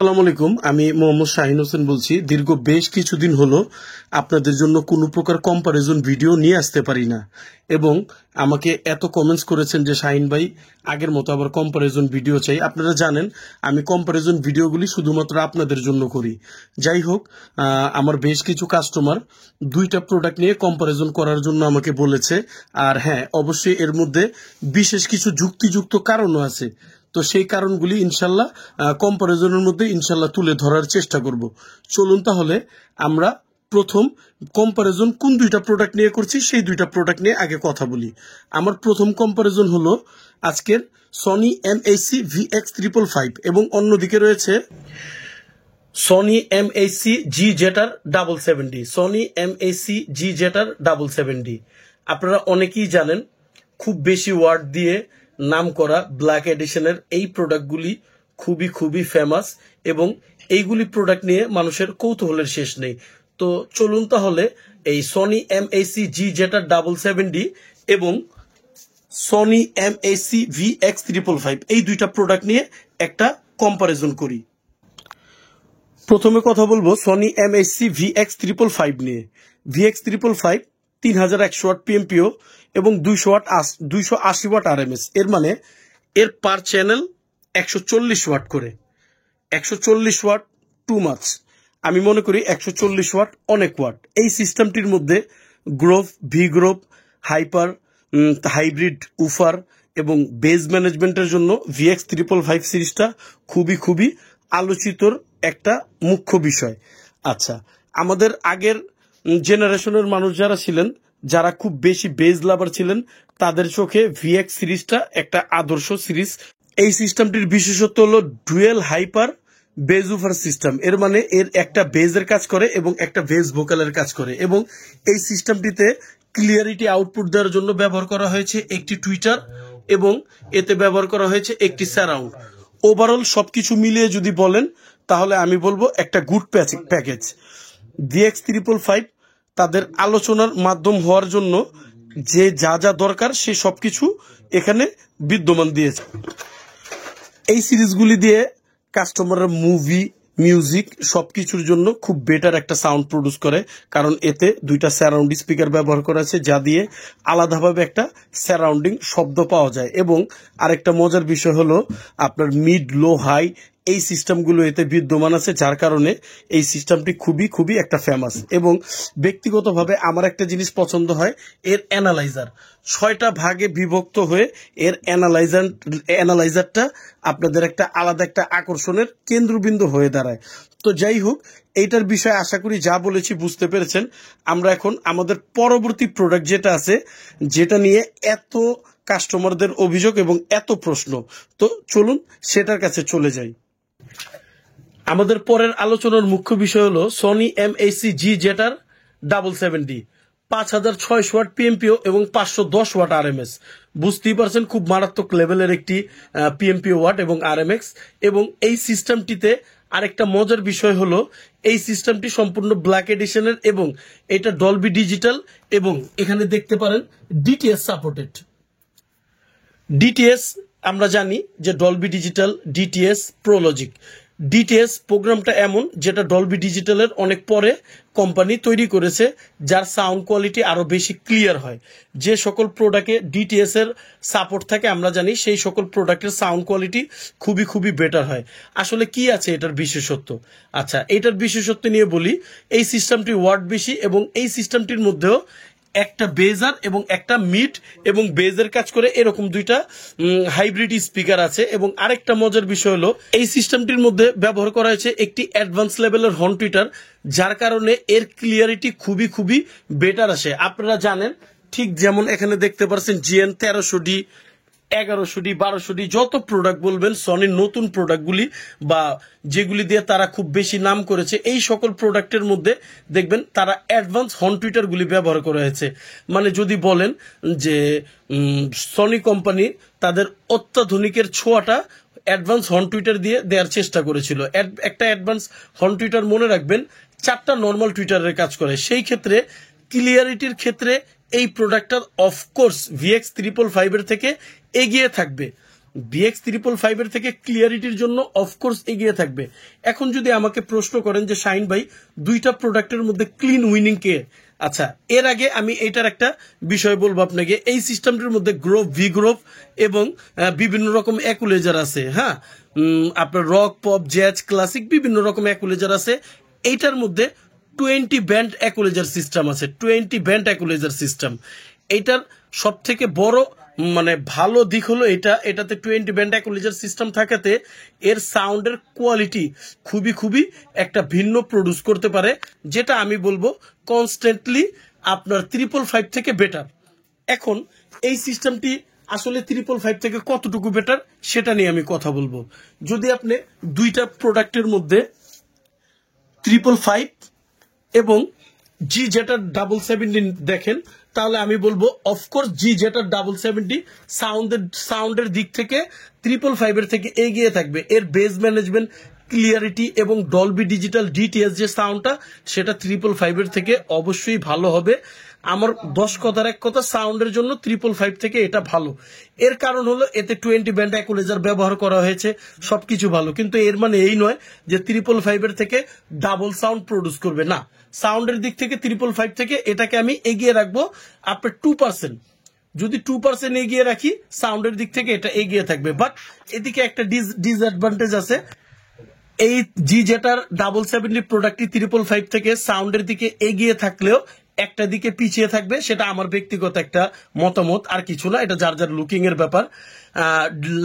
আসসালামু আলাইকুম। আমি মোহাম্মদ শাহিন হোসেন বলছি। দীর্ঘ বেশ কিছুদিন হলো আপনাদের জন্য কোনো প্রকার কম্পারিজন ভিডিও নিয়ে আসতে পারি না, এবং আমাকে এত কমেন্টস করেছেন যে শাহিন ভাই আগের মতো আবার কম্পারিজন ভিডিও চাই। আপনারা জানেন আমি কম্পারিজন ভিডিওগুলি শুধুমাত্র আপনাদের জন্য করি। যাই হোক, আমার বেশ কিছু কাস্টমার দুইটা প্রোডাক্ট নিয়ে কম্পারিজন করার জন্য আমাকে বলেছে। আর হ্যাঁ, অবশ্যই এর মধ্যে বিশেষ কিছু যুক্তিযুক্ত কারণও আছে। তো সেই কারণগুলি ইনশাল্লাহ কম্পারিজনের মধ্যে ইনশাল্লাহ তুলে ধরার চেষ্টা করব। চলুন তাহলে আমরা প্রথম কম্পারিজন কোন দুইটা প্রোডাক্ট নিয়ে করছি সেই দুইটা প্রোডাক্ট নিয়ে আগে কথা বলি। আমার প্রথম কম্পারিজন হলো আজকের সনি MAC VX555 এবং অন্যদিকে রয়েছে Sony MAC GZ770। Sony MAC GZ770 আপনারা অনেকেই জানেন, খুব বেশি ওয়াট দিয়ে নাম করা ব্ল্যাক এডিশনের এই প্রোডাক্টগুলি খুবই খুবই ফেমাস, এবং এইগুলি প্রোডাক্ট নিয়ে মানুষের কৌতূহলের শেষ নেই। তো চলুন তাহলে এই সনি MAC GZ770 এবং সনি MAC VX555 এই দুইটা প্রোডাক্ট নিয়ে একটা কম্পারিজন করি। প্রথমে কথা বলবো সনি MAC VX555 নিয়ে। VX555 3100 ওয়াট PMPO এবং 280 ওয়াট RMS। এর মানে এর পার চ্যানেল 140 ওয়াট করে। 140 ওয়াট টু মাচ। আমি মনে করি 140 ওয়াট অনেক ওয়াট। এই সিস্টেমটির মধ্যে Grove, V Grove, hyper, hybrid, woofer এবং বেজ ম্যানেজমেন্টের জন্য VX555 সিরিজটা খুবই খুবই আলোচিতর একটা মুখ্য বিষয়। আচ্ছা, আমাদের আগের জেনারেশনের মানুষ যারা ছিলেন, যারা খুব বেশি বেজ লাভার ছিলেন, তাদের চোখে VX সিরিজটা একটা আদর্শ সিরিজ। এই সিস্টেমটির বিশেষত্ব হলো dual hyper bass woofer system. এর মানে এর একটা বেজের কাজ করে এবং একটা বেজ ভোকালের কাজ করে, এবং এই সিস্টেমটিতে ক্লিয়ারিটি আউটপুট দেওয়ার জন্য ব্যবহার করা হয়েছে একটি টুইটার এবং এতে ব্যবহার করা হয়েছে একটি সারাউন্ড। ওভারঅল সবকিছু মিলিয়ে যদি বলেন তাহলে আমি বলবো একটা গুড প্যাকেজ। VX555 তাদের আলোচনার মাধ্যম হওয়ার জন্য যে যা যা দরকার সে সবকিছু এখানে বিদ্যমান দিয়েছে। এই সিরিজগুলি দিয়ে কাস্টমাররা মুভি, মিউজিক সবকিছুর জন্য খুব বেটার একটা সাউন্ড প্রডিউস করে, কারণ এতে দুইটা সারাউন্ড স্পিকার ব্যবহার করা আছে যা দিয়ে আলাদাভাবে একটা সারাউন্ডিং শব্দ পাওয়া যায়। এবং আরেকটা মজার বিষয় হলো আপনার মিড, লো, হাই এই সিস্টেমগুলো এতে বিদ্যমান আছে, যার কারণে এই সিস্টেমটি খুবই খুবই একটা ফেমাস। এবং ব্যক্তিগতভাবে আমার একটা জিনিস পছন্দ হয়, এর অ্যানালাইজার 6টা ভাগে বিভক্ত হয়ে এর অ্যানালাইজারটা আপনাদের একটা আলাদা একটা আকর্ষণের কেন্দ্রবিন্দু হয়ে দাঁড়ায়। তো যাই হোক, এইটার বিষয়ে আশা করি যা বলেছি বুঝতে পেরেছেন। আমরা এখন আমাদের পরবর্তী প্রোডাক্ট যেটা আছে, যেটা নিয়ে এত কাস্টমারদের অভিযোগ এবং এত প্রশ্ন, তো চলুন সেটার কাছে চলে যাই। আমাদের পরের আলোচনার মুখ্য বিষয় হলো Sony MAC GZ770 5600 watt PMPO এবং 510 ওয়াট RMS। বুঝতেই পারছেন খুব মারাত্মক লেভেলের একটি PMPO ওয়াট এবং RMX। এবং এই সিস্টেমটিতে আরেকটা মজার বিষয় হলো এই সিস্টেমটি সম্পূর্ণ ব্ল্যাক এডিশনের এবং এটা ডলবি ডিজিটাল, এবং এখানে দেখতে পারেন DTS সাপোর্টেড। DTS আমরা জানি যে Dolby digital, DTS Pro Logic. DTS প্রোগ্রামটা এমন যেটা ডলবি ডিজিটালের অনেক পরে কোম্পানি তৈরি করেছে, যার সাউন্ড কোয়ালিটি আরো বেশি ক্লিয়ার হয়। যে সকল প্রোডাক্টে DTS এর সাপোর্ট থাকে আমরা জানি সেই সকল প্রোডাক্টের সাউন্ড কোয়ালিটি খুবই খুবই বেটার হয়। আসলে কি আছে এটার বিশেষত্ব? আচ্ছা, এটার বিশেষত্ব নিয়ে বলি। এই সিস্টেমটি ওয়াট বেশি, এবং এই সিস্টেমটির মধ্যেও একটা বেজার এবং একটা মিড এবং বেজের কাজ করে এরকম দুইটা হাইব্রিড স্পিকার আছে। এবং আরেকটা মজার বিষয় হলো এই সিস্টেমটির মধ্যে ব্যবহার করা হয়েছে একটি অ্যাডভান্স লেভেলের হর্ন টুইটার, যার কারণে এর ক্লিয়ারিটি খুবই খুবই বেটার আসে। আপনারা জানেন, ঠিক যেমন এখানে দেখতে পাচ্ছেন GN 1300D, 1100D, 1200D যত প্রোডাক্ট বলবেন সনির নতুন প্রোডাক্টগুলি বা যেগুলি দিয়ে তারা খুব বেশি নাম করেছে, এই সকল প্রোডাক্টের মধ্যে দেখবেন তারা অ্যাডভান্স হর্ন টুইটারগুলি ব্যবহার করা হয়েছে। মানে যদি বলেন যে সনি কোম্পানি তাদের অত্যাধুনিকের ছোঁয়াটা অ্যাডভান্স হর্ন টুইটার দিয়ে দেওয়ার চেষ্টা করেছিল। একটা অ্যাডভান্স হর্ন টুইটার মনে রাখবেন 4টা নর্মাল টুইটারের কাজ করে। সেই ক্ষেত্রে ক্লিয়ারিটির ক্ষেত্রে এই প্রোডাক্টটা অফকোর্স VX555 এর থেকে এগিয়ে থাকবে। BX555 এর থেকে ক্লিয়ারিটির জন্য অফকোর্স এগিয়ে থাকবে। এখন যদি আমাকে প্রশ্ন করেন যে শাহিন ভাই দুইটা প্রোডাক্টের মধ্যে ক্লিন উইনিং কে, আচ্ছা এর আগে আমি এটার একটা বিষয় বলবো আপনাকে। এই সিস্টেমটির মধ্যে গ্রোভ, ভিগ্রোভ এবং বিভিন্ন রকম অ্যাকুলেজার আছে। হ্যাঁ, আপনার রক, পপ, জ্যাজ, ক্লাসিক বিভিন্ন রকম অ্যাকুলেজার আছে। এইটার মধ্যে 20 ব্যান্ড অ্যাকুলেজার সিস্টেম আছে, 20 ব্যান্ড অ্যাকুলেজার সিস্টেম। এইটার সব থেকে বড় মানে ভালো দিক হলো এটাতে 20 ব্যান্ড অ্যাকুলেজার সিস্টেম থাকাতে এর সাউন্ডের কোয়ালিটি খুবই একটা ভিন্ন প্রডিউস করতে পারে, যেটা আমি বলবো কনস্ট্যান্টলি আপনার 555 থেকে বেটার। এখন এই সিস্টেমটি আসলে 555 থেকে কতটুকু বেটার সেটা নিয়ে আমি কথা বলবো। যদি আপনি দুইটা প্রোডাক্টের মধ্যে 555 এবং জি জেটার 770 দেখেন, তাহলে আমি বলবো অফকোর্স জি জেটার 770 সাউন্ডের দিক থেকে 555 এর থেকে এগিয়ে থাকবে। এর বেস ম্যানেজমেন্ট, ক্লিয়ারিটি এবং ডলবি ডিজিটাল ডিটিএস যে সাউন্ডটা, সেটা 555 এর থেকে অবশ্যই ভালো হবে। আমার 10 কথার এক কথা, সাউন্ডের জন্য 555 থেকে এটা ভালো। এর কারণ হলো এতে 20 ব্যান্ড অ্যাকুলেজার ব্যবহার করা হয়েছে, সবকিছু ভালো। কিন্তু এর মানে এই নয় যে 555 এর থেকে ডাবল সাউন্ড প্রডিউস করবে না। সাউন্ডের দিক থেকে 555 থেকে এটাকে আমি এগিয়ে রাখবো আপনার 2%। যদি 2% এগিয়ে রাখি, সাউন্ডের দিক থেকে এটা এগিয়ে থাকবে। বাট এদিকে একটা ডিসঅ্যাডভান্টেজ আছে। এই জি জেটার 770 প্রোডাক্টটি 555 থেকে সাউন্ডের দিকে এগিয়ে থাকলেও একটা দিকে পিছিয়ে থাকবে। সেটা আমার ব্যক্তিগত একটা মতামত, আর কিছু না। এটা যার যার লুকিং এর ব্যাপার।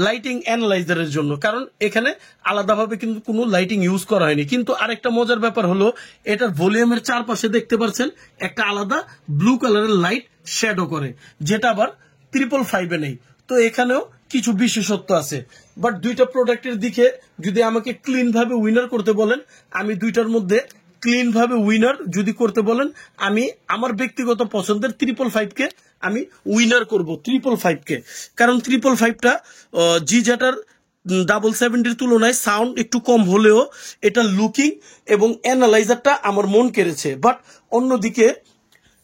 লাইটিং অ্যানালাইজারের জন্য, কারণ এখানে আলাদাভাবে কিন্তু কোনো লাইটিং ইউজ করা হয়নি। কিন্তু আরেকটা মজার ব্যাপার হলো এটার ভলিউমের চারপাশে দেখতে পাচ্ছেন একটা আলাদা ব্লু কালারের লাইট শ্যাডো করে, যেটা আবার 555 নেই। তো এখানেও কিছু বিশেষত্ব আছে। বাট দুইটা প্রোডাক্টের দিকে যদি আমাকে ক্লিন ভাবে উইনার করতে বলেন, আমি দুইটার মধ্যে ক্লিন ভাবে উইনার যদি করতে বলেন, আমি আমার ব্যক্তিগত পছন্দের 555 কে আমি উইনার করব, 555 কে। কারণ 555টা জি জেটার 770 তুলনায় সাউন্ড একটু কম হলেও এটা লুকিং এবং অ্যানালাইজারটা আমার মন কেড়েছে। বাট অন্যদিকে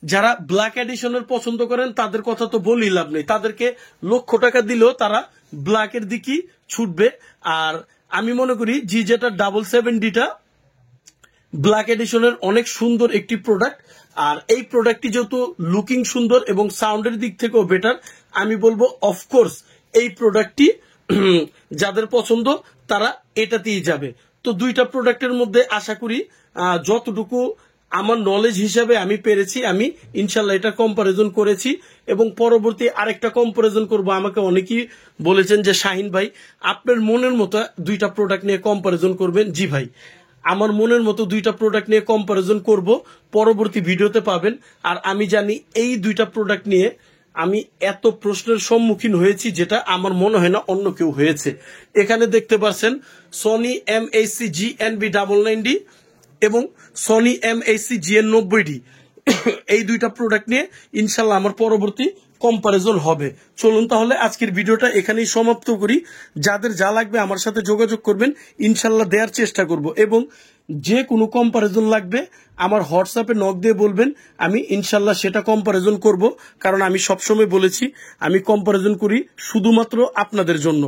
যারা ব্ল্যাক এডিশনের পছন্দ করেন তাদের কথা তো বলি লাভ নেই, তাদেরকে লক্ষ টাকা দিলেও তারা ব্ল্যাকের দিকেই ছুটবে। আর আমি মনে করি জি জেটার 770টা ব্ল্যাক এডিশনের অনেক সুন্দর একটি প্রোডাক্ট। আর এই প্রোডাক্টটি যেহেতু লুকিং সুন্দর এবং সাউন্ডের দিক থেকেও বেটার, আমি বলবো অফকোর্স এই প্রোডাক্টটি যাদের পছন্দ তারা এটাতেই যাবে। তো দুইটা প্রোডাক্টের মধ্যে আশা করি যতটুকু আমার নলেজ হিসাবে আমি পেরেছি, আমি ইনশাল্লাহ এটা কম্পারিজন করেছি এবং পরবর্তী আরেকটা কম্পারিজন করব। আমাকে অনেকেই বলেছেন যে শাহিন ভাই আপনার মনের মতো দুইটা প্রোডাক্ট নিয়ে কম্পারিজন করবেন। জি ভাই, আমার মনের মতো দুইটা প্রোডাক্ট নিয়ে কম্পারিজন করব, পরবর্তী ভিডিওতে পাবেন। আর আমি জানি এই দুইটা প্রোডাক্ট নিয়ে আমি এত প্রশ্নের সম্মুখীন হয়েছি যেটা আমার মনে হয় না অন্য কেউ হয়েছে। এখানে দেখতে পাচ্ছেন সনি MHC GNB 990 এবং সনি MHC GN90D, এই দুইটা প্রোডাক্ট নিয়ে ইনশাল্লাহ আমার পরবর্তী কম্পারিজন হবে। চলুন তাহলে আজকের ভিডিওটা এখানেই সমাপ্ত করি। যাদের যা লাগবে আমার সাথে যোগাযোগ করবেন, ইনশাল্লাহ দেওয়ার চেষ্টা করব। এবং যে কোনো কম্পারিজন লাগবে আমার হোয়াটসঅ্যাপে নক দিয়ে বলবেন, আমি ইনশাল্লাহ সেটা কম্পারিজন করব। কারণ আমি সবসময় বলেছি আমি কম্পারিজন করি শুধুমাত্র আপনাদের জন্য।